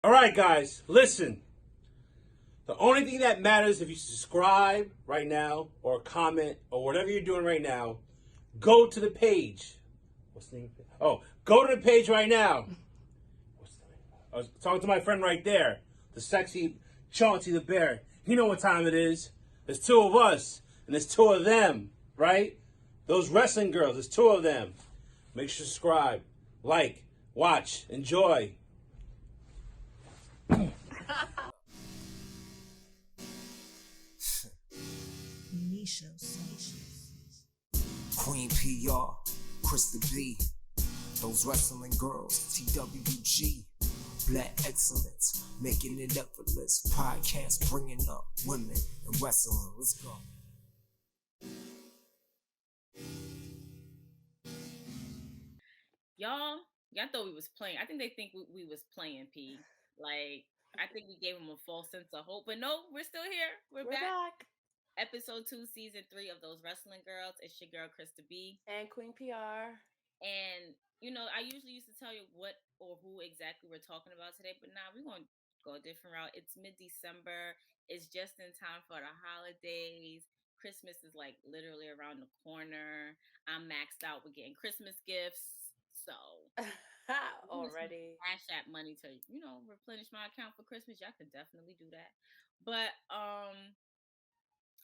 All right, guys, listen. The only thing that matters if you subscribe right now or comment or whatever you're doing right now, go to the page. What's the name? Oh, go to the page right now. What's the name? I was talking to my friend right there, the sexy Chauncey the Bear. You know what time it is. There's two of us, and there's two of them, right? Those wrestling girls, there's two of them. Make sure to subscribe, like, watch, enjoy. Queen P.R, Krista B, those wrestling girls, TWG, Black Excellence, making it effortless. Podcast bringing up women and wrestling. Let's go. Y'all thought we was playing. I think they think we was playing, P. Like, I think we gave them a false sense of hope. But no, we're still here. We're back. Episode 2, Season 3 of Those Wrestling Girls. It's your girl, Krista B. And Queen P.R. And, I usually used to tell you what or who exactly we're talking about today. But now we're going to go a different route. It's mid-December. It's just in time for the holidays. Christmas is, like, literally around the corner. I'm maxed out with getting Christmas gifts. So... already Cash App money to replenish my account for Christmas. Y'all can definitely do that. But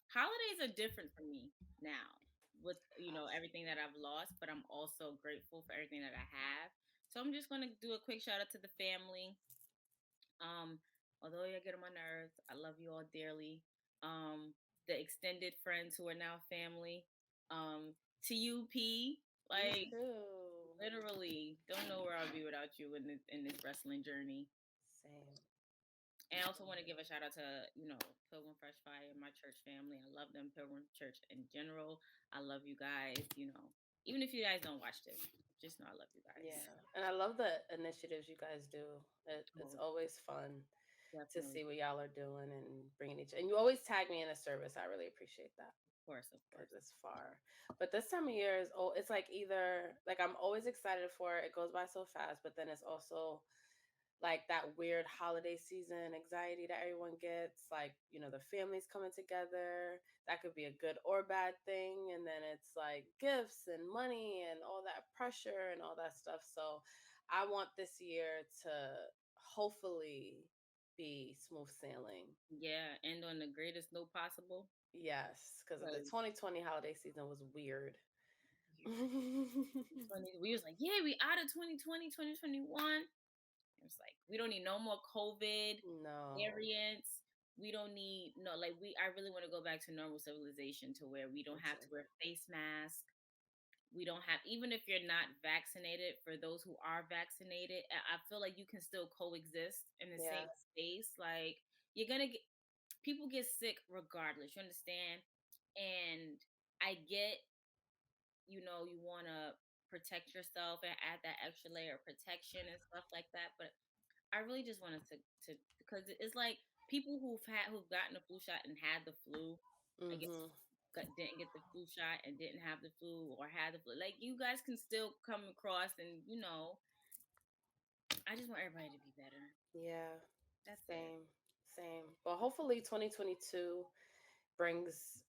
holidays are different for me now with everything that I've lost, but I'm also grateful for everything that I have. So I'm just gonna do a quick shout out to the family. Although you get on my nerves, I love you all dearly. The extended friends who are now family. To you, P, like literally don't know where I'll be without you in this wrestling journey. Same. And I also want to give a shout out to, Pilgrim Fresh Fire, my church family. I love them, Pilgrim Church in general. I love you guys, even if you guys don't watch this, just know I love you guys. Yeah. And I love the initiatives you guys do. It's always fun to see what y'all are doing and bringing and you always tag me in a service. I really appreciate that. Of course. It's far. But this time of year it's like either like I'm always excited for it. It goes by so fast, but then it's also like that weird holiday season anxiety that everyone gets, like, the family's coming together. That could be a good or bad thing. And then it's like gifts and money and all that pressure and all that stuff. So I want this year to hopefully be smooth sailing. Yeah, and on the greatest note possible. Yes, because the 2020 holiday season was weird. We was like, yeah, we out of 2020, 2021. It's like we don't need no more COVID variants. We don't need I really want to go back to normal civilization to where we don't have to wear face masks. We don't have, even if you're not vaccinated, for those who are vaccinated, I feel like you can still coexist in the same space. Like you're gonna get people get sick regardless. You understand? And I get, you want to protect yourself and add that extra layer of protection and stuff like that. But I really just wanted to because it's like people who've gotten the flu shot and had the flu, I guess didn't get the flu shot and didn't have the flu or had the flu. Like you guys can still come across and I just want everybody to be better. Yeah. That's same. But hopefully 2022 brings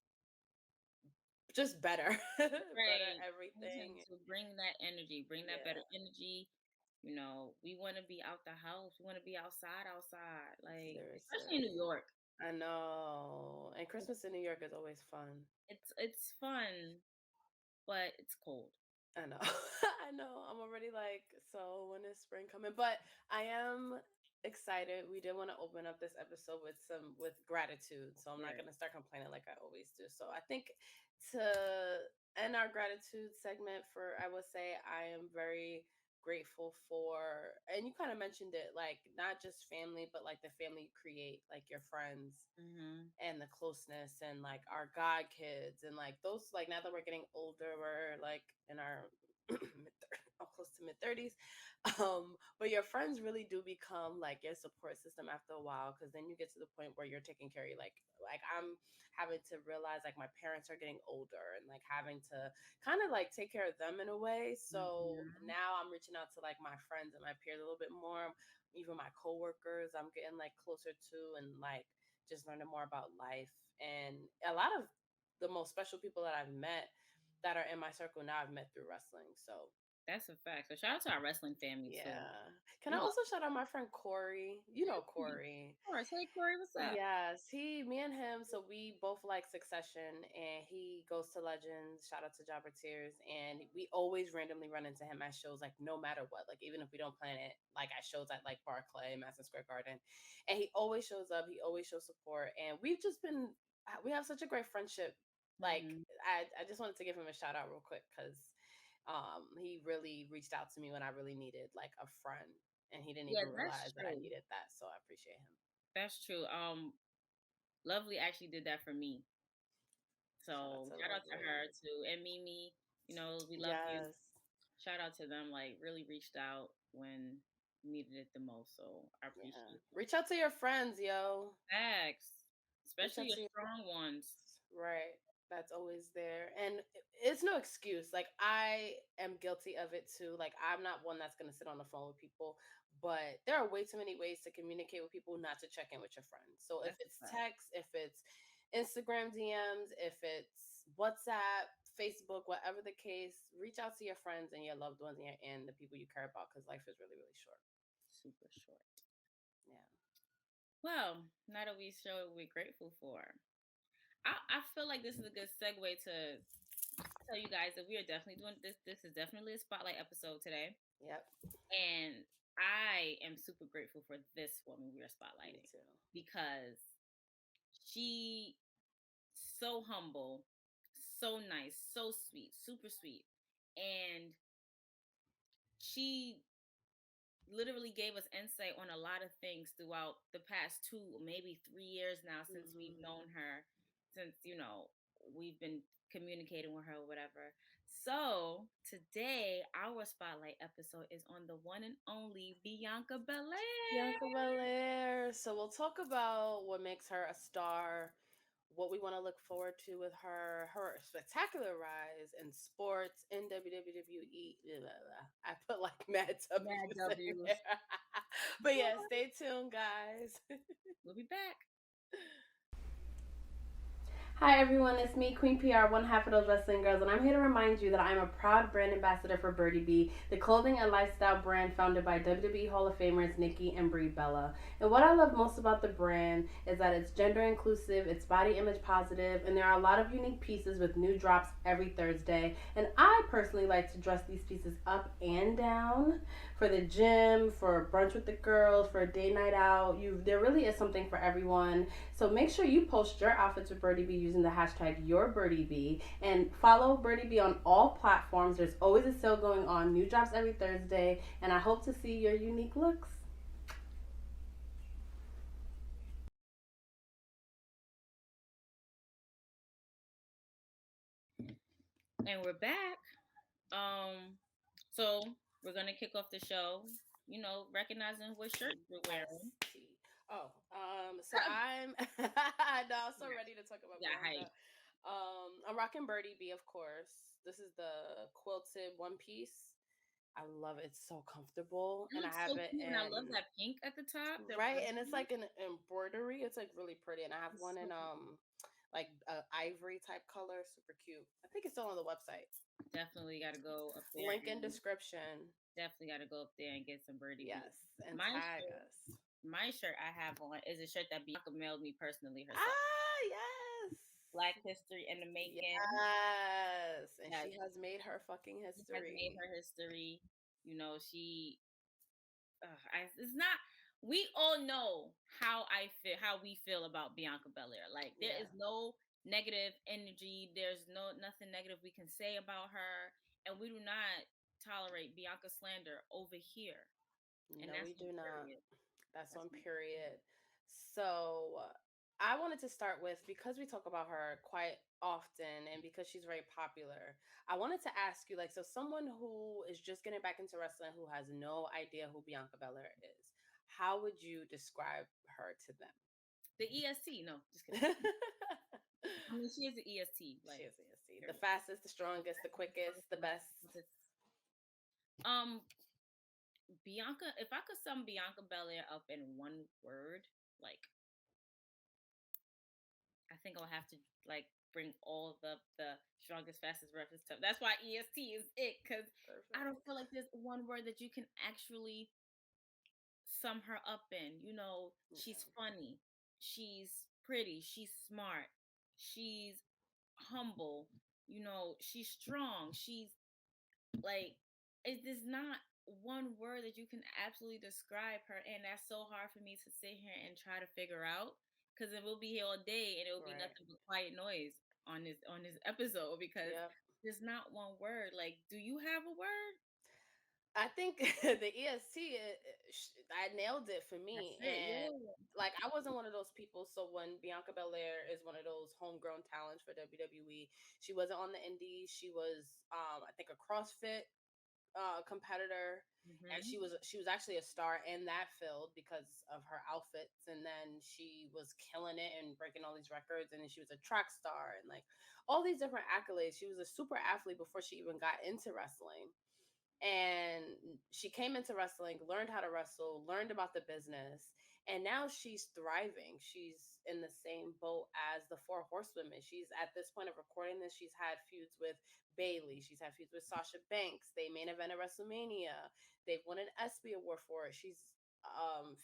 just better. Better everything. To bring that energy, bring that better energy. We want to be out the house. We want to be outside. Like, seriously. Especially in New York. I know. And Christmas in New York is always fun. It's fun, but it's cold. I know. I know. I'm already like, so when is spring coming? But I am excited. We did want to open up this episode with gratitude. So I'm not going to start complaining like I always do. So I think to end our gratitude segment I would say I am very grateful for, and you kind of mentioned it, like not just family, but like the family you create, like your friends and the closeness and like our god kids and like those, like now that we're getting older, we're like in our close to mid-30s, but your friends really do become like your support system after a while, because then you get to the point where you're taking care of like I'm having to realize like my parents are getting older and like having to kind of like take care of them in a way. So now I'm reaching out to like my friends and my peers a little bit more. even my coworkers, I'm getting like closer to, and like just learning more about life. And a lot of the most special people that I've met that are in my circle now, I've met through wrestling. So That's a fact. So shout out to our wrestling family too. yeah. Can I We love. also shout out my friend Corey? You know Corey. Of course. Hey Corey, what's up? Yes, me and him. So we both like Succession, and he goes to Legends. Shout out to Jobber Tears, and we always randomly run into him at shows, like no matter what. Like even if we don't plan it, like at shows at like Barclay, Madison Square Garden, and he always shows up. He always shows support, and we've just been. We have such a great friendship. Like I just wanted to give him a shout out real quick because he really reached out to me when I really needed like a friend, and he didn't Yeah, even that's realize that I true. needed that. So I appreciate him. That's true. Lovely actually did that for me. So shout out to her too. And Mimi, we love you. Yes. Shout out to them, like really reached out when needed it the most. So I appreciate that. Reach out to your friends, yo. Facts. Reach Especially out your to your strong ones. right. That's always there. And it's no excuse. Like I am guilty of it too. Like I'm not one that's gonna sit on the phone with people, but there are way too many ways to communicate with people not to check in with your friends. So if That's it's a fact. text, if it's Instagram DMs, if it's WhatsApp, Facebook, whatever the case, reach out to your friends and your loved ones and the people you care about because life is really, really short. Super short. Yeah. Well, now that we show what we're grateful for, I feel like this is a good segue to tell you guys that we are definitely doing this. This is definitely a spotlight episode today. Yep. And I am super grateful for this woman we are spotlighting. Me too. Because she so humble, so nice, so sweet, super sweet. And she literally gave us insight on a lot of things throughout the past 2, maybe 3 years now since we've known her, since we've been communicating with her or whatever. So today our spotlight episode is on the one and only Bianca Belair. Bianca Belair. So we'll talk about what makes her a star, what we want to look forward to with her spectacular rise in sports, in WWE. Blah, blah, blah. I put like mad W's. But yeah, stay tuned, guys. We'll be back. Hi everyone, it's me, Queen P.R, one half of those wrestling girls, and I'm here to remind you that I'm a proud brand ambassador for YOURBIRDIEBEE, the clothing and lifestyle brand founded by WWE Hall of Famers Nikki and Brie Bella. And what I love most about the brand is that it's gender inclusive, it's body image positive, and there are a lot of unique pieces with new drops every Thursday. And I personally like to dress these pieces up and down for the gym, for brunch with the girls, for a day night out. There really is something for everyone. So make sure you post your outfits with YOURBIRDIEBEE using the hashtag YourBirdieBee and follow YOURBIRDIEBEE on all platforms. There's always a sale going on, new drops every Thursday, and I hope to see your unique looks. And we're back. So we're gonna kick off the show, recognizing what shirt we're wearing. So I'm I'm so ready to talk about Bianca. I'm rocking YOURBIRDIEBEE, of course. This is the quilted one piece. I love it. It's so comfortable. And I have it in, and I love that pink at the top. Right, and it's like an embroidery. It's like really pretty. And I have one in like ivory type color, super cute. I think it's still on the website. Definitely got to go up there. Link in description. Definitely got to go up there and get some YOURBIRDIEBEE. Yes, and tag us. My shirt I have on is a shirt that Bianca mailed me personally herself. Ah, yes. Black history in the making. Yes, and she has made her fucking history. She has made her history. She. It's not. We all know how we feel about Bianca Belair. Like there is no negative energy. There's nothing negative we can say about her, and we do not tolerate Bianca slander over here. And no, we do not. That's on period. So I wanted to start with, because we talk about her quite often and because she's very popular, I wanted to ask you, so someone who is just getting back into wrestling, who has no idea who Bianca Belair is, how would you describe her to them? The EST. No, just kidding. I mean, she is the EST. She is the EST. The fastest, the strongest, the quickest, the best. Bianca, if I could sum Bianca Belair up in one word, like I think I'll have to like bring all the strongest, fastest, roughest stuff. That's why EST is it, because I don't feel like there's one word that you can actually sum her up in. You know, she's funny, she's pretty, she's smart, she's humble. You know, she's strong. She's like, it is not one word that you can absolutely describe her, and that's so hard for me to sit here and try to figure out, because it will be here all day and it will be nothing but quiet noise on this episode, because there's not one word. Like, do you have a word? I think the EST, I nailed it for me. That's it, And yeah. like, I wasn't one of those people. So when Bianca Belair is one of those homegrown talents for WWE, she wasn't on the indies. She was, I think, a CrossFit competitor. And she was actually a star in that field because of her outfits. And then she was killing it and breaking all these records. And then she was a track star and like all these different accolades. She was a super athlete before she even got into wrestling. And she came into wrestling, learned how to wrestle, learned about the business, and now she's thriving. She's in the same boat as the Four Horsewomen. She's at this point of recording this, she's had feuds with Bailey, she's had feuds with Sasha Banks. They main evented WrestleMania. They've won an ESPY award for it. She's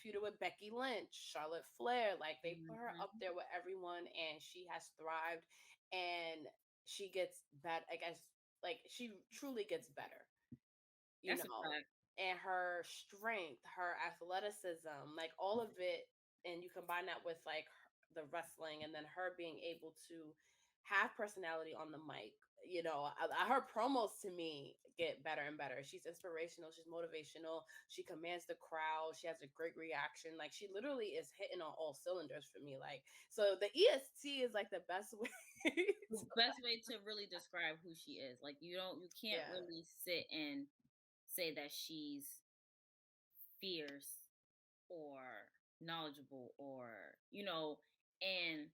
feuded with Becky Lynch, Charlotte Flair. Like, they put her up there with everyone, and she has thrived, and she gets better. I guess, like, she truly gets better, you That's a know, fact. and her strength, her athleticism, like all of it. And you combine that with like the wrestling, and then her being able to have personality on the mic. You know, her promos to me get better and better. She's inspirational. She's motivational. She commands the crowd. She has a great reaction. Like, she literally is hitting on all cylinders for me. Like, so the EST is like the best way. The best way to really describe who she is. Like, you can't really sit and say that she's fierce or knowledgeable, or and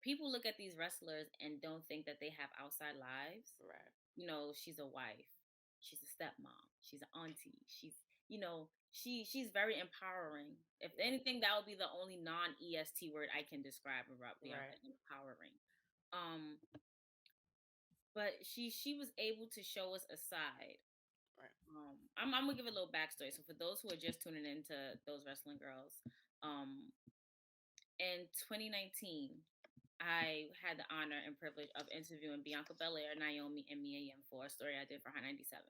people look at these wrestlers and don't think that they have outside lives. Right. She's a wife, she's a stepmom, she's an auntie, she's very empowering. If anything, that would be the only non-EST word I can describe about Bianca. Empowering. But she was able to show us a side. I'm gonna give a little backstory. So for those who are just tuning into Those Wrestling Girls, in 2019, I had the honor and privilege of interviewing Bianca Belair, Naomi, and Mia Yim for a story I did for High 97.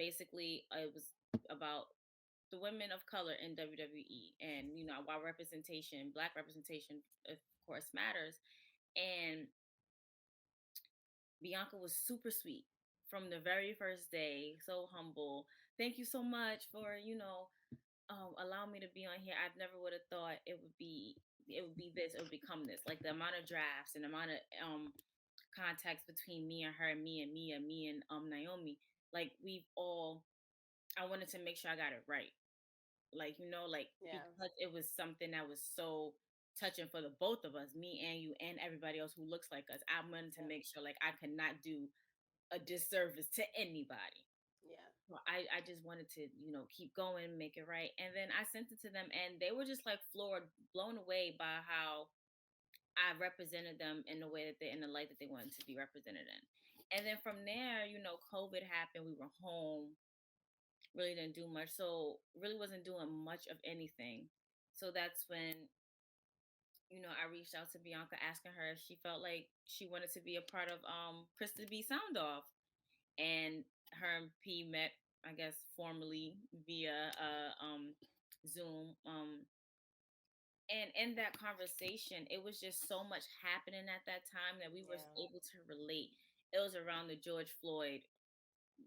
Basically, it was about the women of color in WWE, and why representation, Black representation, of course, matters. And Bianca was super sweet from the very first day, so humble. Thank you so much for allow me to be on here. I've never would have thought it would be this, it would become this. Like, the amount of drafts and the amount of contacts between me and her, me and Mia, me and Naomi. Like, I wanted to make sure I got it right. Like, because it was something that was so touching for the both of us, me and you and everybody else who looks like us. I wanted to make sure, like, I could not do a disservice to anybody. So I just wanted to, keep going, make it right. And then I sent it to them, and they were just like floored, blown away by how I represented them in the way that in the light that they wanted to be represented in. And then from there, COVID happened. We were home, really didn't do much. So really wasn't doing much of anything. So that's when, I reached out to Bianca, asking her if she felt like she wanted to be a part of Krista B Sound Off. And her and P met, I guess, formally via Zoom. And in that conversation, it was just so much happening at that time that we were able to relate. It was around the George Floyd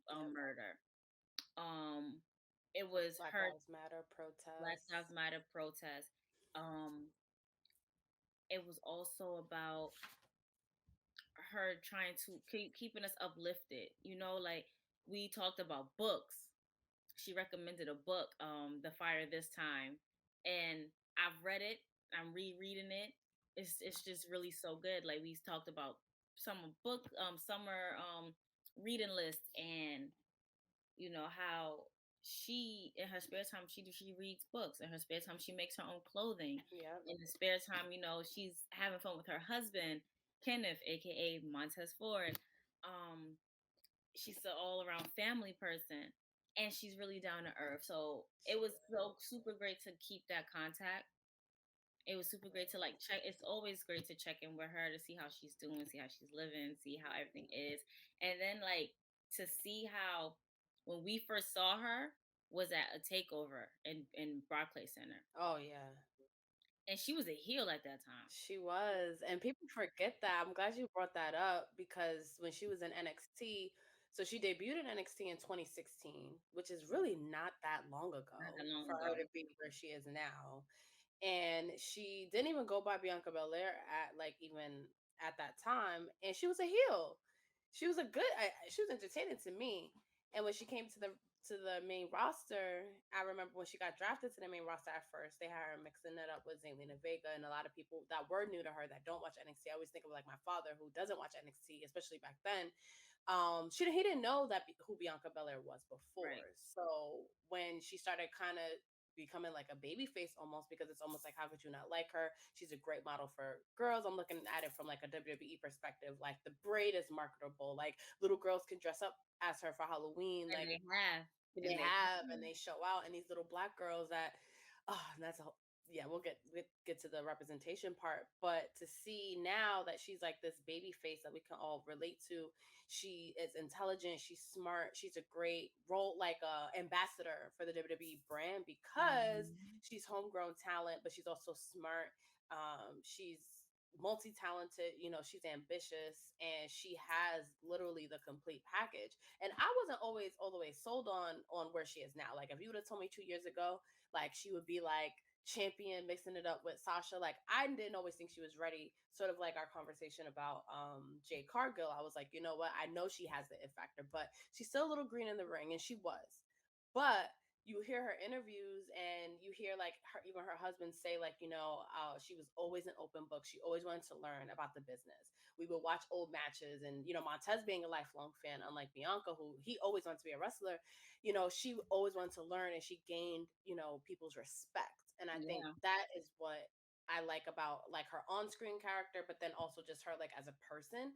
murder. It was Black her Lives Matter protest. Black Lives Matter protest. It was also about her trying to keeping us uplifted. Like, we talked about books. She recommended a book, The Fire This Time, and I've read it. I'm rereading it. It's just really so good. Like, we talked about summer reading list, and how she in her spare time she reads books. In her spare time she makes her own clothing. Yeah. In the spare time, you know, she's having fun with her husband Kenneth, aka Montez Ford. She's an all around family person, and she's really down to earth. So it was so super great to keep that contact. It was super great to like check. It's always great to check in with her to see how she's doing, see how she's living, see how everything is, and then like to see how when we first saw her was at a takeover in Barclays Center. Oh yeah. And she was a heel at that time. She was. And people forget that. I'm glad you brought that up because when she was in NXT, so she debuted in NXT in 2016, which is really not that long ago Not that long for ago. her to be where she is now. And she didn't even go by Bianca Belair at like even at that time, and she was a heel. She was a good. She was entertaining to me. And when she came to the main roster, I remember when she got drafted to the main roster at first, they had her mixing it up with Zelina Vega, and a lot of people that were new to her that don't watch NXT. I always think of like my father who doesn't watch NXT, especially back then. He didn't know who Bianca Belair was before. Right. So when she started kind of becoming like a baby face almost, because it's almost like, how could you not like her? She's a great model for girls. I'm looking at it from like a WWE perspective. Like the braid is marketable. Like little girls can dress up as her for Halloween. And like they have. and they show out, and these little black girls that that's a yeah, we'll get to the representation part, but to see now that she's like this baby face that we can all relate to. She is intelligent, she's smart, she's a great role like ambassador for the WWE brand because she's homegrown talent, but she's also smart. She's multi-talented, you know, she's ambitious, and she has literally the complete package. And I wasn't always all the way sold on where she is now. Like if you would have told me 2 years ago like she would be like champion mixing it up with Sasha, like I didn't always think she was ready. Sort of like our conversation about Jade Cargill, I was like, you know what, I know she has the it factor, but she's still a little green in the ring, and she was. But you hear her interviews and you hear like even her husband say like, you know, she was always an open book, she always wanted to learn about the business. We would watch old matches, and you know, Montez being a lifelong fan, unlike Bianca who he always wanted to be a wrestler, you know, she always wanted to learn, and she gained, you know, people's respect. And I think that is what I like about like her on-screen character, but then also just her like as a person.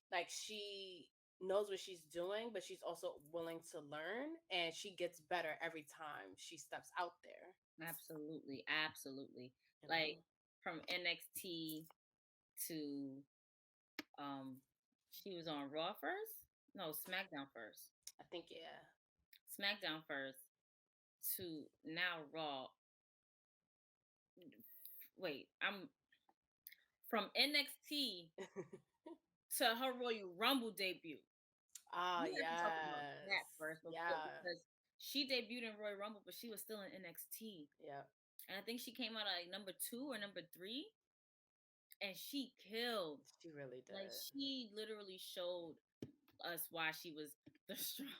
Like she knows what she's doing, but she's also willing to learn, and she gets better every time she steps out there. Absolutely, absolutely. Like from NXT to she was on Raw first? No, SmackDown first. I think yeah. SmackDown first to now Raw. Wait, I'm from NXT to her Royal Rumble debut. Yeah. That first before, because she debuted in Royal Rumble, but she was still in NXT. Yeah. And I think she came out at like number 2 or number 3. And she killed. She really did. Like she literally showed us why she was the strong.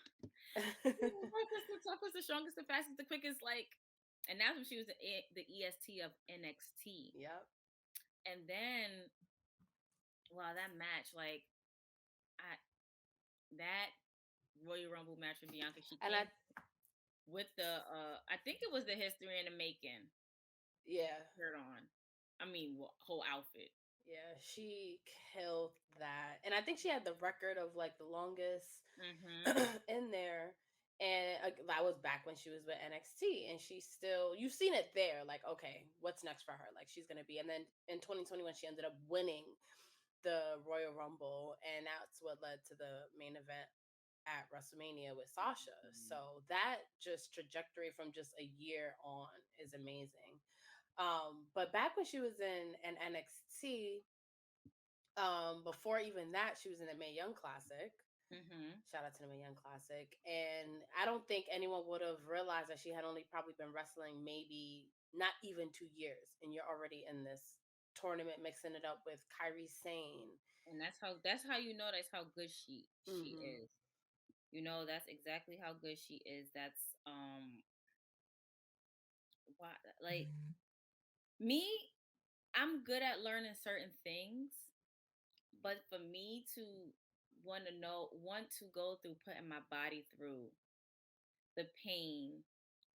the toughest, the strongest, the fastest, the quickest. Like, and that's when she was the EST of NXT. Yep. And then, wow, that match, like, that Royal Rumble match with Bianca, she came with the I think it was the history in the making. Yeah. Shirt on. I mean, whole outfit. Yeah, she killed that. And I think she had the record of like the longest in there. And that was back when she was with NXT, and she still, you've seen it there. Like, okay, what's next for her? Like, she's going to be. And then in 2021, she ended up winning the Royal Rumble. And that's what led to the main event at WrestleMania with Sasha. So that just trajectory from just a year on is amazing. But back when she was in an NXT, before even that, she was in the Mae Young Classic. Shout out to the Mae Young Classic. And I don't think anyone would have realized that she had only probably been wrestling maybe not even 2 years, and you're already in this tournament mixing it up with Kairi Sane. And that's how you know that's how good she is. You know, that's exactly how good she is. That's why, like, me, I'm good at learning certain things, but for me to want to go through putting my body through the pain,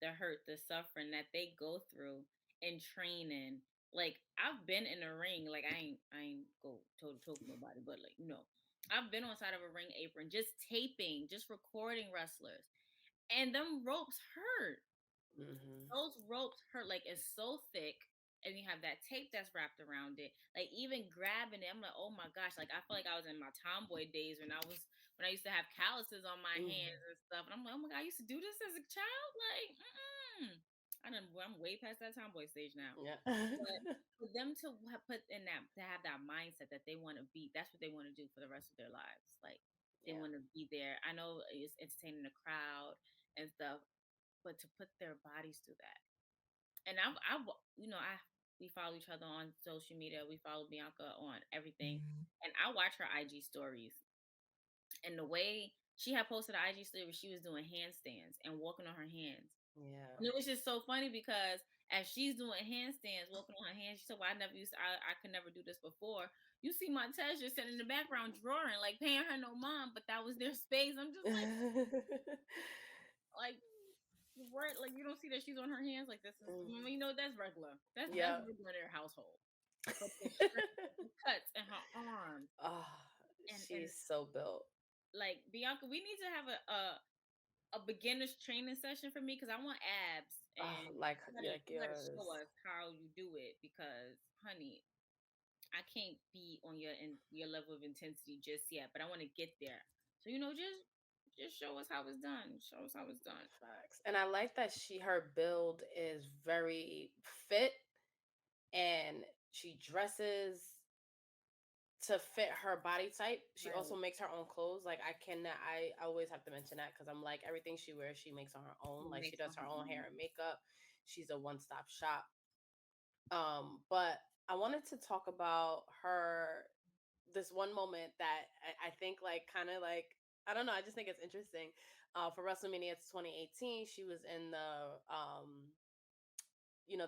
the hurt, the suffering that they go through in training. Like I've been in a ring, like I ain't go toe to toe with nobody, but like I've been on side of a ring apron, just taping, just recording wrestlers, and them ropes hurt. Mm-hmm. Those ropes hurt. Like it's so thick, and you have that tape that's wrapped around it. Like even grabbing it, I'm like, oh my gosh! Like I feel like I was in my tomboy days when I used to have calluses on my hands and stuff, and I'm like, oh my god, I used to do this as a child. Like, I'm way past that tomboy stage now. Yeah. But for them to put in that, to have that mindset that they want to be, that's what they want to do for the rest of their lives. Like they want to be there. I know it's entertaining the crowd and stuff, but to put their bodies through that. And we follow each other on social media. We follow Bianca on everything, and I watch her IG stories. And the way she had posted an IG story where she was doing handstands and walking on her hands. Yeah. And it was just so funny because as she's doing handstands, walking on her hands, she said, well, I could never do this before. You see my Montez just sitting in the background drawing, like paying her no mind, but that was their space. I'm just like, like, like you don't see that she's on her hands like this is, that's regular. That's regular in their household. But the cuts in her arms. Oh, she's so built. Like Bianca, we need to have a beginner's training session for me because I want abs. And you gotta show us how you do it because, honey, I can't be on your level of intensity just yet, but I want to get there. So just show us how it's done. Show us how it's done. Facts. And I like that her build is very fit, and she dresses to fit her body type. She also makes her own clothes. Like I always have to mention that because I'm like, everything she wears, she makes on her own. Like she does her own hair and makeup. She's a one-stop shop. But I wanted to talk about this one moment that I think like kind of like, I don't know, I just think it's interesting. For WrestleMania 2018, she was in the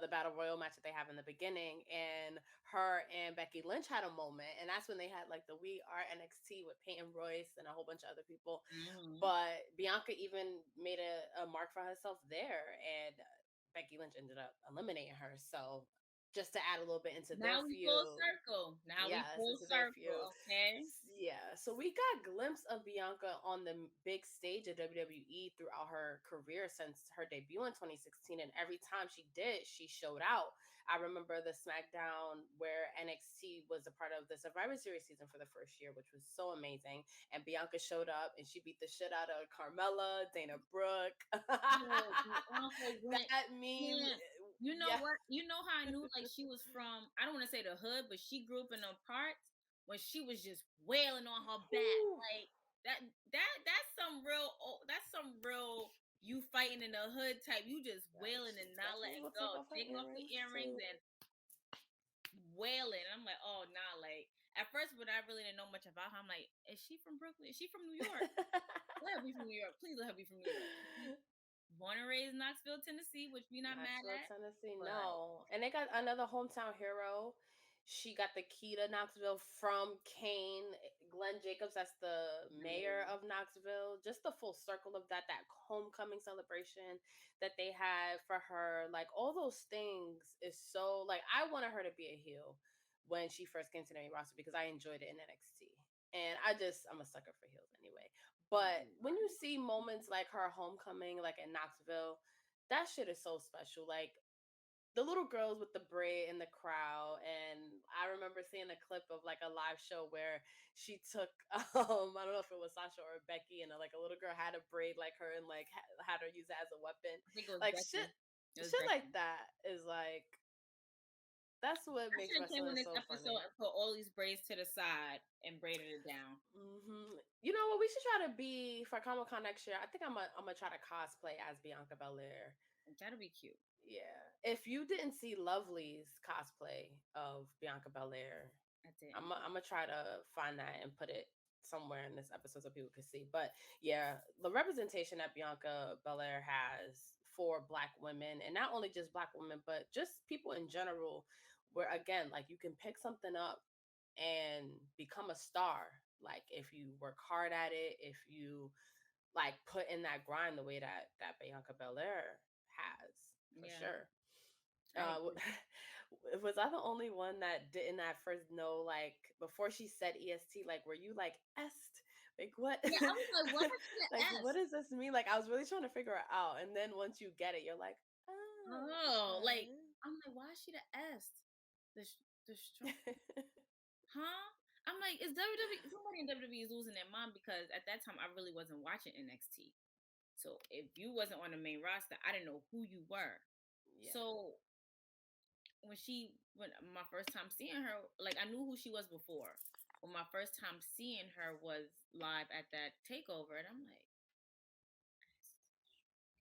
the battle royal match that they have in the beginning, and her and Becky Lynch had a moment, and that's when they had like the We Are NXT with Peyton Royce and a whole bunch of other people. But Bianca even made a mark for herself there, and Becky Lynch ended up eliminating her. So just to add a little bit into their feud. Full circle. We full circle. Okay. Yeah. So we got a glimpse of Bianca on the big stage of WWE throughout her career since her debut in 2016. And every time she did, she showed out. I remember the SmackDown where NXT was a part of the Survivor Series season for the first year, which was so amazing. And Bianca showed up and she beat the shit out of Carmella, Dana Brooke. That meme. You know what? You know how I knew like she was from, I don't want to say the hood, but she grew up in them parts when she was just wailing on her back. Like that's some real you fighting in the hood type. You just wailing and not letting go. Taking off the earrings and wailing. And I'm like, oh nah, like at first when I really didn't know much about her, I'm like, is she from Brooklyn? Is she from New York? Let her be from New York. Please let her be from New York. Born and raised in Knoxville, Tennessee, which we not mad at. Tennessee, no. And they got another hometown hero. She got the key to Knoxville from Kane. Glenn Jacobs, that's the mayor of Knoxville. Just the full circle of that homecoming celebration that they had for her. Like, all those things is so, like, I wanted her to be a heel when she first came to the main roster because I enjoyed it in NXT. And I'm a sucker for heels anyway. But when you see moments like her homecoming, like in Knoxville, that shit is so special. Like the little girls with the braid in the crowd. And I remember seeing a clip of like a live show where she took, I don't know if it was Sasha or Becky, and like a little girl had a braid like her and like had her use it as a weapon. Like Becky. shit like that is like, that's what makes wrestling so funny. Put all these braids to the side and braided it down. You know what? We should try to be for Comic-Con next year. I think I'm gonna try to cosplay as Bianca Belair. That'll be cute. Yeah. If you didn't see Lovely's cosplay of Bianca Belair, I'm gonna try to find that and put it somewhere in this episode so people can see. But yeah, the representation that Bianca Belair has for Black women, and not only just Black women, but just people in general, where again, like you can pick something up and become a star. Like if you work hard at it, if you like put in that grind the way that Bianca Belair has, for sure. Was I the only one that didn't at first know, like, before she said EST, like, were you like est? Like, what? Yeah, I was like, what is she Like, est? what does this mean? Like, I was really trying to figure it out. And then once you get it, you're like, oh, like, I'm like, why is she the est? The strong, huh? I'm like, is WWE, somebody in WWE is losing their mind, because at that time I really wasn't watching NXT. So if you wasn't on the main roster, I didn't know who you were. Yeah. So when my first time seeing her, like, I knew who she was before. When my first time seeing her was live at that takeover, and I'm like,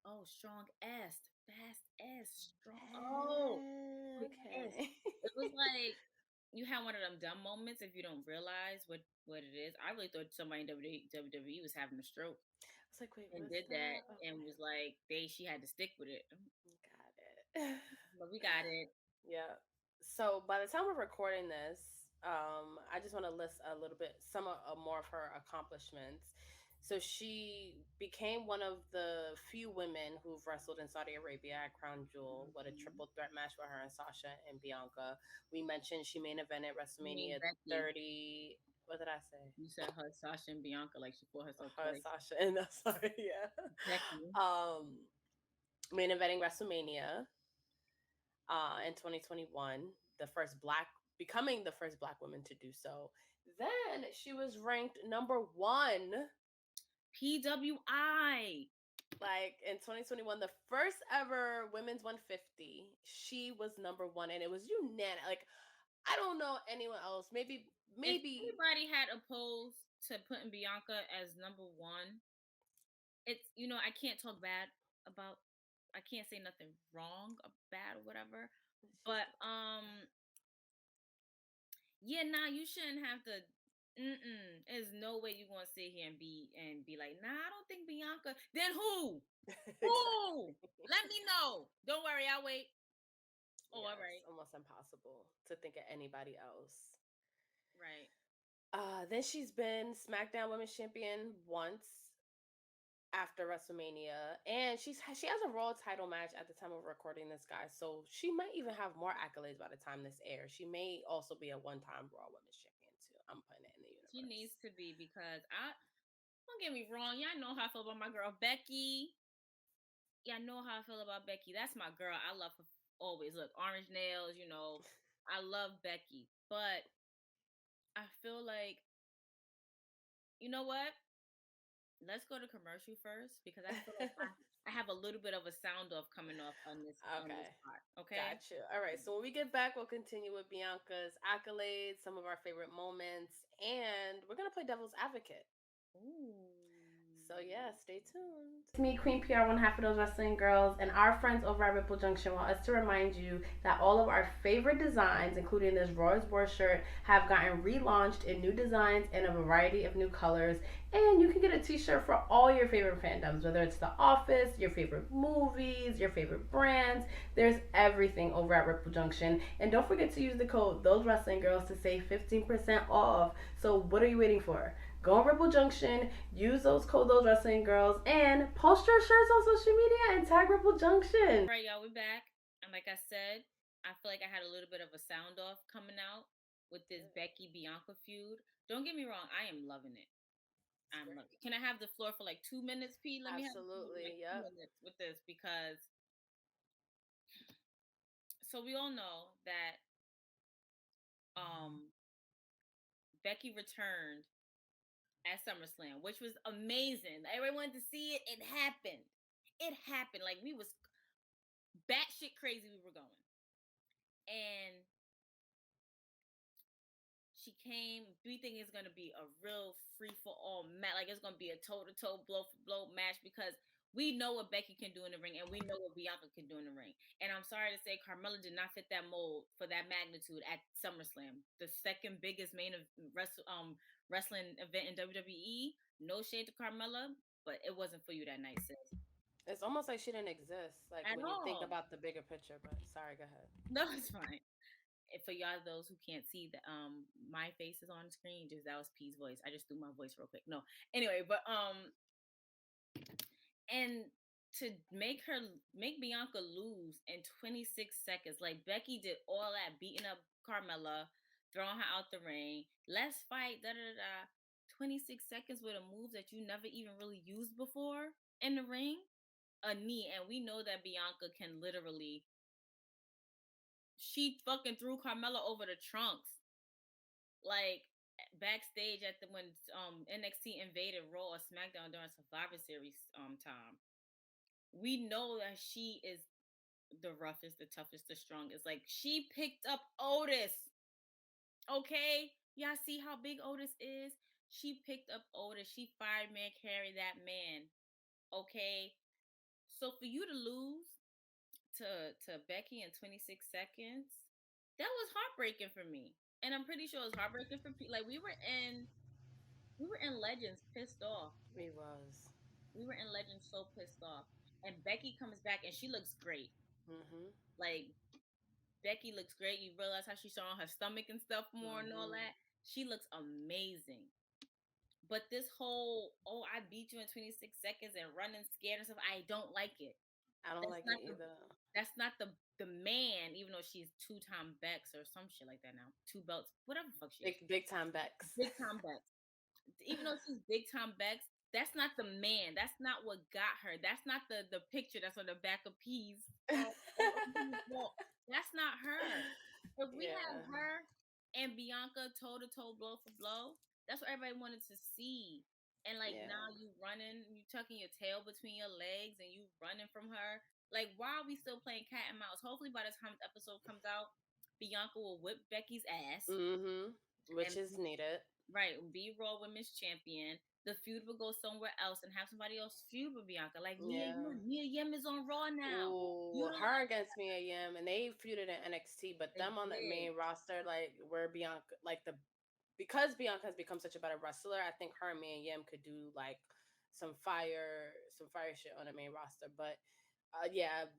oh, strong est, fast est, strong. Oh, okay. It was like you had one of them dumb moments if you don't realize what it is. I really thought somebody in WWE was having a stroke. I was like, wait, and did that, and was like, she had to stick with it. Got it. But we got it. Yeah. So by the time we're recording this, I just want to list a little bit, some more of her accomplishments. So she became one of the few women who've wrestled in Saudi Arabia at Crown Jewel. What a triple threat match with her and Sasha and Bianca. We mentioned she main evented WrestleMania 30. What did I say? You said her, Sasha and Bianca, like she fought herself twice. Sasha and sorry, yeah. Becky. Main eventing WrestleMania in 2021, becoming the first Black woman to do so. Then she was ranked number 1 PWI. Like in 2021, the first ever women's 150. She was number 1, and it was unanimous. Like, I don't know anyone else. Maybe if anybody had opposed to putting Bianca as number 1, it's, I can't talk bad about. I can't say nothing wrong or bad or whatever. But yeah, you shouldn't have to. There's no way you're gonna sit here and be like, nah, I don't think Bianca. Then who? Who? Let me know. Don't worry, I'll wait. Oh, all right. It's almost impossible to think of anybody else. Right. Then she's been SmackDown Women's Champion once after WrestleMania, and she has a Raw title match at the time of recording this, guys. So she might even have more accolades by the time this airs. She may also be a one-time Raw Women's Champion too. I'm putting it in the universe. She needs to be, because don't get me wrong, y'all know how I feel about my girl Becky. Y'all know how I feel about Becky. That's my girl. I love her always. Look, orange nails, I love Becky, but I feel like, you know what? Let's go to commercial first, because I feel like I have a little bit of a sound off coming off on this part. Okay. Got you. All right. So when we get back, we'll continue with Bianca's accolades, some of our favorite moments, and we're gonna play devil's advocate. Ooh. So yeah, stay tuned. It's me, Queen P.R, one half of those wrestling girls, and our friends over at Ripple Junction want us to remind you that all of our favorite designs, including this Roy's War shirt, have gotten relaunched in new designs and a variety of new colors. And you can get a t-shirt for all your favorite fandoms, whether it's The Office, your favorite movies, your favorite brands. There's everything over at Ripple Junction. And don't forget to use the code Those Wrestling Girls to save 15% off. So what are you waiting for? Go on Ripple Junction, use those code Those Wrestling Girls, and post your shirts on social media and tag Ripple Junction. All right, y'all, we're back. And like I said, I feel like I had a little bit of a sound off coming out with this Becky Bianca feud. Don't get me wrong, I am loving it. Can I have the floor for like 2 minutes, P? Let me have 2 minutes with this, because so we all know that Becky returned at SummerSlam, which was amazing. Everyone wanted to see it. It happened. Like, we was batshit crazy. We were going, and she came. We think it's gonna be a real free for all match. Like, it's gonna be a toe to toe, blow for blow match, because we know what Becky can do in the ring, and we know what Bianca can do in the ring. And I'm sorry to say, Carmella did not fit that mold for that magnitude at SummerSlam, the second biggest wrestling event in WWE. No shade to Carmella, but it wasn't for you that night, sis. It's almost like she didn't exist, like, when you think about the bigger picture. But sorry, go ahead. No, it's fine. For y'all, those who can't see, the my face is on the screen. That was P's voice. I just threw my voice real quick. No, anyway, but And to make Bianca lose in 26 seconds, like Becky did all that, beating up Carmella, throwing her out the ring, let's fight, 26 seconds with a move that you never even really used before in the ring, a knee. And we know that Bianca can literally, she fucking threw Carmella over the trunks. Like backstage when NXT invaded Raw or SmackDown during Survivor Series time. We know that she is the roughest, the toughest, the strongest. Like, she picked up Otis. Okay? Y'all see how big Otis is? She picked up Otis. She fireman carried that man. Okay? So for you to lose to Becky in 26 seconds, that was heartbreaking for me. And I'm pretty sure it was heartbreaking for people. Like, we were in Legends pissed off. We were in Legends so pissed off. And Becky comes back and she looks great. Mm-hmm. Like, Becky looks great. You realize how she's showing her stomach and stuff more and all that. She looks amazing. But this whole, I beat you in 26 seconds and running scared and stuff, I don't like it. I don't like it either. That's not the man, even though she's 2-time Bex or some shit like that now. 2 belts, whatever the fuck she is. Big time Bex. Big time Bex. Even though she's big time Bex, that's not the man. That's not what got her. That's not the picture that's on the back of P's. That's not her. If we have her and Bianca toe to toe, blow for blow, that's what everybody wanted to see. And now you running, you tucking your tail between your legs, and you running from her. Like, why are we still playing cat and mouse? Hopefully, by the time the episode comes out, Bianca will whip Becky's ass, which is needed. Right, be Raw Women's Champion. The feud will go somewhere else and have somebody else feud with Bianca. Like Mia Yim is on Raw now. Ooh, her against Mia Yim, and they feuded in NXT, but them on the main roster, like where Bianca, because Bianca has become such a better wrestler, I think her and Mia Yim could do like some fire shit on the main roster. But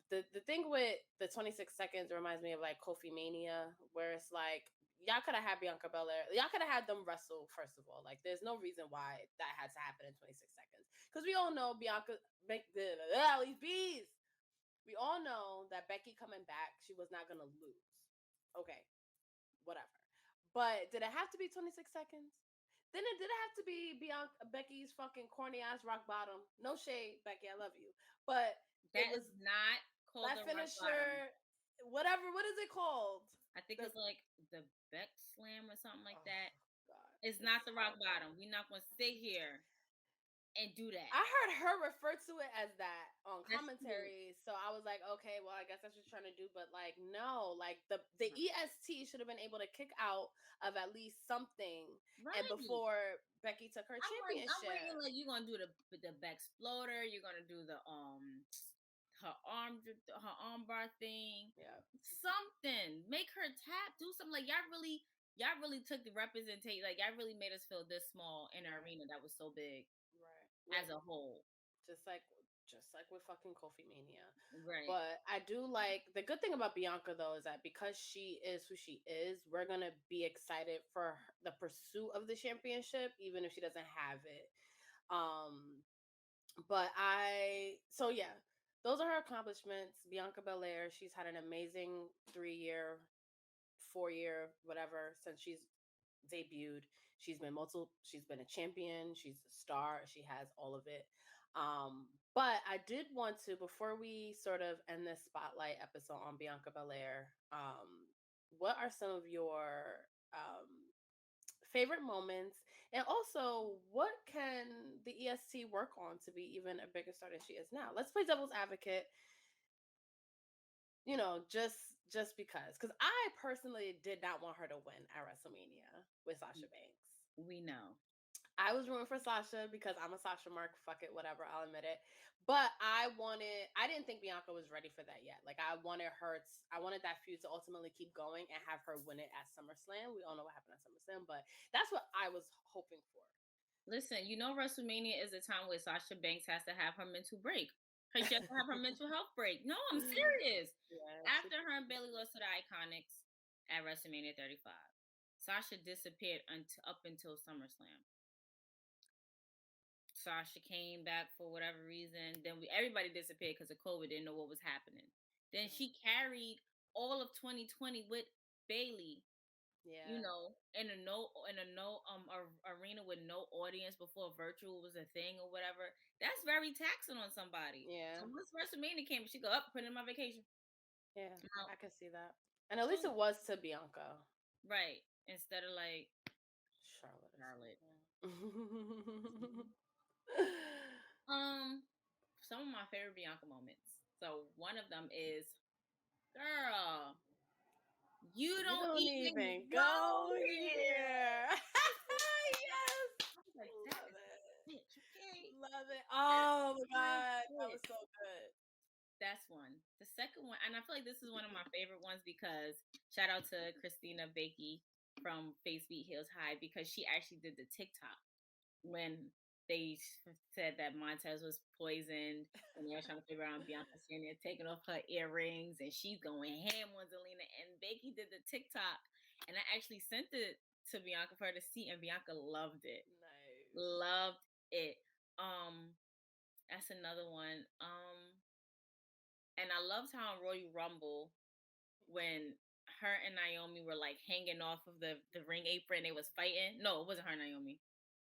the thing with the 26 seconds reminds me of like Kofi Mania, where it's like, y'all could have had Bianca Belair. Y'all could have had them wrestle, first of all. Like, there's no reason why that had to happen in 26 seconds. Because we all know these bees. We all know that Becky coming back, she was not going to lose. Okay, whatever. But did it have to be 26 seconds? Then it did have to be Becky's fucking corny ass rock bottom. No shade, Becky, I love you. But that was not called that finisher. Whatever, what is it called? I think it's like the Beck Slam or something like that. God, it's not the rock bottom. We're not going to sit here and do that. I heard her refer to it as that on commentary. So I was like, okay, well, I guess that's what you're trying to do. But like, no, like the EST should have been able to kick out of at least something. Right. And before Becky took her championship. I'm waiting, like, you're going to do the Beck Exploder. You're going to do the her arm bar thing. Yeah. Something. Make her tap. Do something. Like, y'all really took the representation. Like, y'all really made us feel this small in an arena that was so big. Right. As a whole. Just like with fucking Kofi Mania. Right. But I do like, the good thing about Bianca though is that because she is who she is, we're gonna be excited for the pursuit of the championship, even if she doesn't have it. Those are her accomplishments. Bianca Belair, she's had an amazing 3-year, 4-year, whatever, since she's debuted. She's been a champion. She's a star. She has all of it. But I did want to, before we sort of end this spotlight episode on Bianca Belair, what are some of your favorite moments? And also, what can the EST work on to be even a bigger star than she is now? Let's play devil's advocate. You know, just because. Because I personally did not want her to win at WrestleMania with Sasha Banks. We know. I was rooting for Sasha because I'm a Sasha mark. Fuck it, whatever. I'll admit it. But I didn't think Bianca was ready for that yet. Like, I wanted that feud to ultimately keep going and have her win it at SummerSlam. We all know what happened at SummerSlam, but that's what I was hoping for. Listen, you know, WrestleMania is a time where Sasha Banks has to have her mental break. She has to have her mental health break. No, I'm serious. Yeah, after her and Bayley lost to the Iconics at WrestleMania 35, Sasha disappeared up until SummerSlam. Sasha came back for whatever reason. Then everybody disappeared because of COVID. Didn't know what was happening. Then she carried all of 2020 with Bailey. Yeah. You know, in a arena with no audience before virtual was a thing or whatever. That's very taxing on somebody. Yeah. So once WrestleMania came, she go up, put in my vacation. Yeah, I can see that. And at least it was to Bianca. Right. Instead of like Charlotte. Some of my favorite Bianca moments. So one of them is, girl, you don't even go here. Yes. Like, that is bitch, okay? Love it. Oh my God. That was so good. That's one. The second one, and I feel like this is one of my favorite ones because shout out to Christina Bakey from Face Beat Heels High, because she actually did the TikTok when they said that Montez was poisoned and they were trying to figure out Bianca standing there taking off her earrings and she's going ham on Zelina, and Bakey did the TikTok and I actually sent it to Bianca for her to see and Bianca loved it. Nice. Loved it. That's another one. And I loved how in Royal Rumble when her and Naomi were like hanging off of the ring apron, they was fighting. No, it wasn't her and Naomi.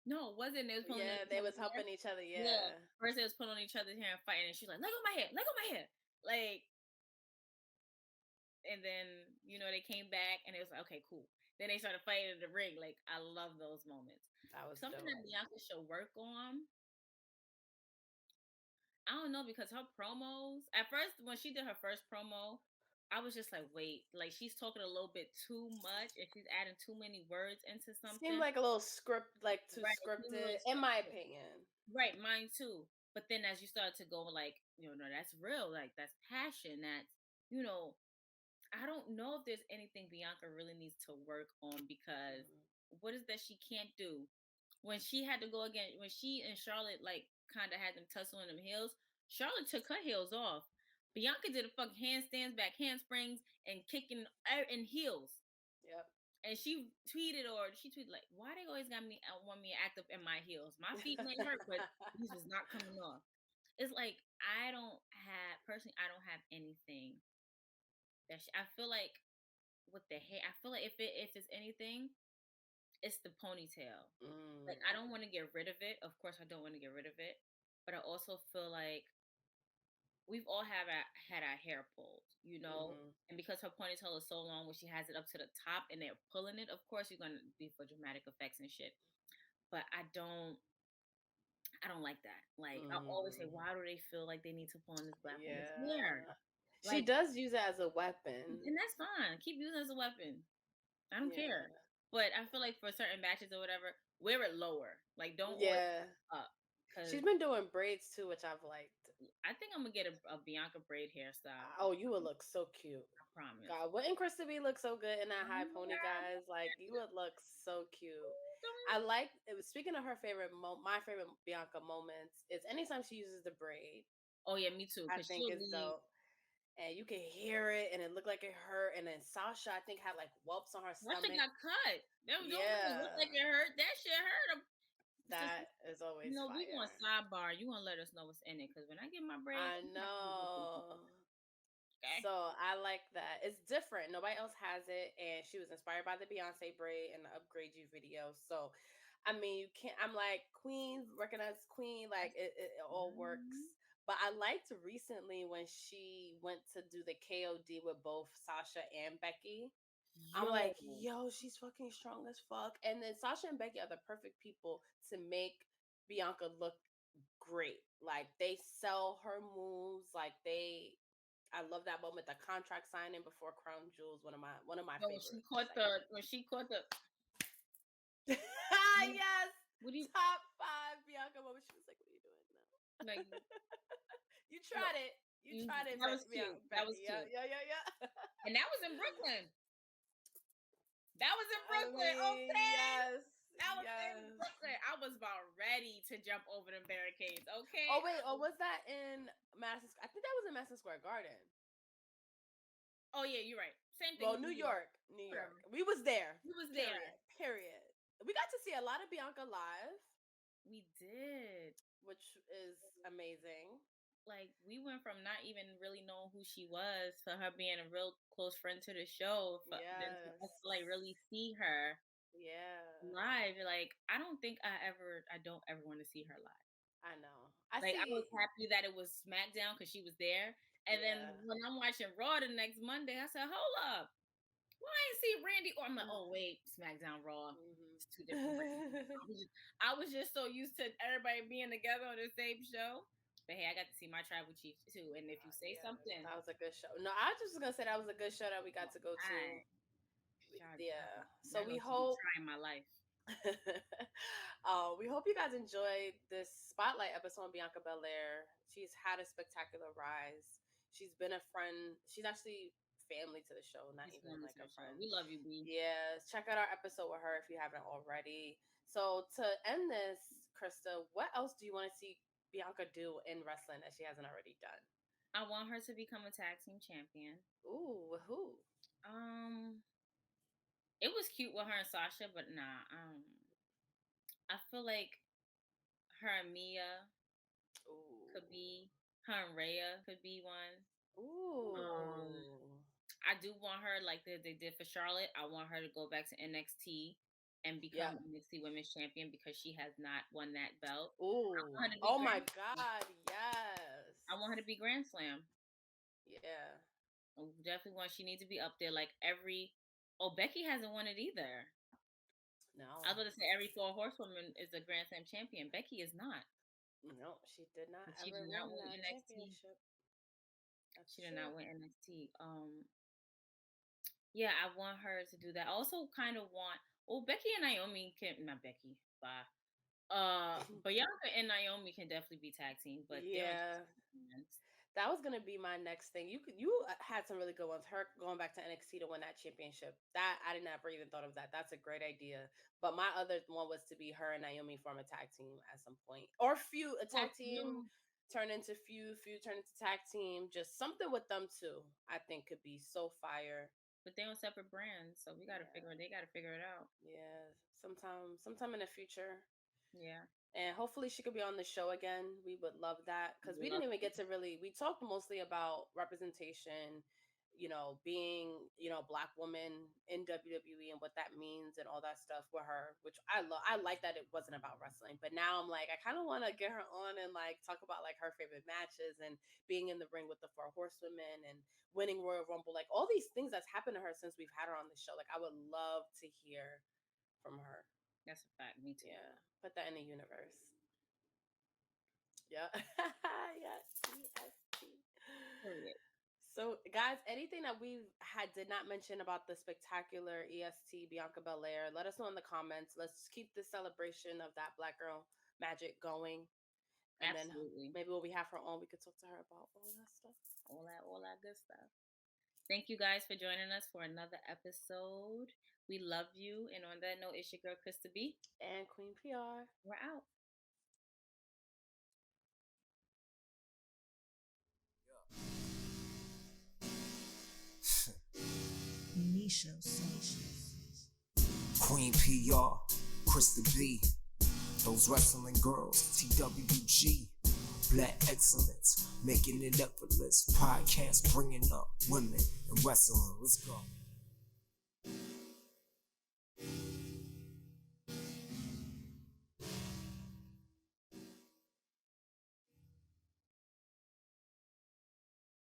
No, it wasn't. They was pulling they was helping each other. Yeah. First, they was pulling on each other's hair and fighting, and she's like, "Let go my hair, let go my hair." Like, and then they came back, and it was like, "Okay, cool." Then they started fighting in the ring. Like, I love those moments. That was something dope. that Bianca should work on. I don't know, because her promos, at first, when she did her first promo, I was just like, wait, like she's talking a little bit too much and she's adding too many words into something. Seemed like a little too scripted, in my opinion. Right, mine too. But then as you start to go like, no, that's real, like that's passion, that's, I don't know if there's anything Bianca really needs to work on, because what is that she can't do? When she had to go again, when she and Charlotte like kind of had them tussle in them heels, Charlotte took her heels off. Bianca did a fucking handstands, back handsprings, and kicking in heels. Yep. And she tweeted like, "Why they always want me to act up in my heels? My feet may hurt, but these was not coming off." It's like I don't have anything that I feel like with the hair. I feel like if it's anything, it's the ponytail. Like, I don't want to get rid of it. Of course, I don't want to get rid of it. But I also feel like we've all had our hair pulled, And because her ponytail is so long, when she has it up to the top and they're pulling it, of course, you're going to be for dramatic effects and shit. But I don't like that. Like, I always say, why do they feel like they need to pull on this black woman's hair? She does use it as a weapon. And that's fine. Keep using it as a weapon. I don't care. But I feel like for certain matches or whatever, wear it lower. Like, don't up. She's been doing braids too, which I've liked. I think I'm gonna get a Bianca braid hairstyle. Oh, you would look so cute. I promise. God, wouldn't Krista B look so good in that high pony, guys? Like, you would look so cute. I like. Speaking of her favorite, my favorite Bianca moments is anytime she uses the braid. Oh yeah, me too. I think it's dope. And you can hear it, and it looked like it hurt. And then Sasha, I think, had like whelps on her stomach. That shit got cut. That looked like it hurt. That shit hurt. That is always fire. We want sidebar. You want to let us know what's in it, because when I get my braid, I know. Okay. So I like that. It's different. Nobody else has it, and she was inspired by the Beyonce braid in the Upgrade You video. So, I mean, you can't. I'm like, Queen, recognize Queen. Like it all works. But I liked recently when she went to do the KOD with both Sasha and Becky. I'm like, yo, she's fucking strong as fuck. And then Sasha and Becky are the perfect people to make Bianca look great. Like, they sell her moves. Like, I love that moment, the contract signing before Crown Jewels, one of my favorites. When she caught the yes. Top 5 Bianca moments. She was like, what are you doing now? Like, you tried it. You tried it. That was cute. That was cute. Yeah. And that was in Brooklyn. Okay. Yes. That was in Brooklyn. I was about ready to jump over them barricades. Okay. Oh wait. Oh, was that in Madison? I think that was in Madison Square Garden. Oh yeah, you're right. Same thing. Well, New York. We was there. We was there. Period. We got to see a lot of Bianca live. We did. Which is amazing. Like, we went from not even really knowing who she was to her being a real close friend to the show. Then to us to, like, really see her live. Like, I don't ever want to see her live. I know. I was happy that it was SmackDown because she was there. And then when I'm watching Raw the next Monday, I said, hold up. Why I ain't see Randy? Or I'm like, oh, wait, SmackDown, Raw. It's two different I was just so used to everybody being together on the same show. But hey, I got to see my tribal chief too. And if you say something, that was a good show. No, I was just gonna say that was a good show that we got to go to. So we hope trying my life. We hope you guys enjoyed this spotlight episode on Bianca Belair. She's had a spectacular rise. She's been a friend. She's actually family to the show, not even like a friend. We love you, B. Yeah, check out our episode with her if you haven't already. So to end this, Krista, what else do you want to see Bianca do in wrestling that she hasn't already done? I want her to become a tag team champion. Ooh, with who? It was cute with her and Sasha, but nah. I feel like her and Mia could be. Her and Rhea could be one. Ooh. I do want her, like they did for Charlotte. I want her to go back to NXT and become NXT Women's Champion because she has not won that belt. Ooh. Oh my God, yes. I want her to be Grand Slam. Yeah. Definitely want. She needs to be up there like every. Oh, Becky hasn't won it either. No. I was going to say every 4 horsewoman is a Grand Slam champion. Becky is not. No, she did not. She did not win NXT. She did not win NXT. Yeah, I want her to do that. I also kind of want. Well, Becky and Naomi can not Becky. Bye. Bianca and Naomi can definitely be tag team, but that was gonna be my next thing. You had some really good ones. Her going back to NXT to win that championship. That I didn't ever even thought of that. That's a great idea. But my other one was to be her and Naomi form a tag team at some point, or a tag team turn into feud turn into tag team. Just something with them too. I think could be so fire. But they're on separate brands, so we got to figure. They got to figure it out. Yeah, sometime in the future. Yeah. And hopefully she could be on the show again. We would love that because we didn't even get to we talked mostly about representation, being, Black woman in WWE and what that means and all that stuff with her, which I love. I like that it wasn't about wrestling, but now I'm like, I kind of want to get her on and like talk about like her favorite matches and being in the ring with the 4 horsewomen and winning Royal Rumble, like all these things that's happened to her since we've had her on the show. Like I would love to hear from her. That's a fact. Me too. Yeah. Put that in the universe. Yeah. Yes. EST. So, guys, anything that we did not mention about the spectacular EST Bianca Belair, let us know in the comments. Let's keep the celebration of that Black girl magic going. And Absolutely. Then maybe when we have her on, we could talk to her about all that stuff. All that good stuff. Thank you guys for joining us for another episode. We love you. And on that note, it's your girl, Krista B. And Queen P.R. We're out. Queen P.R, Krista B, those wrestling girls, TWG, Black excellence, making it effortless. Podcast bringing up women in wrestling. Let's go.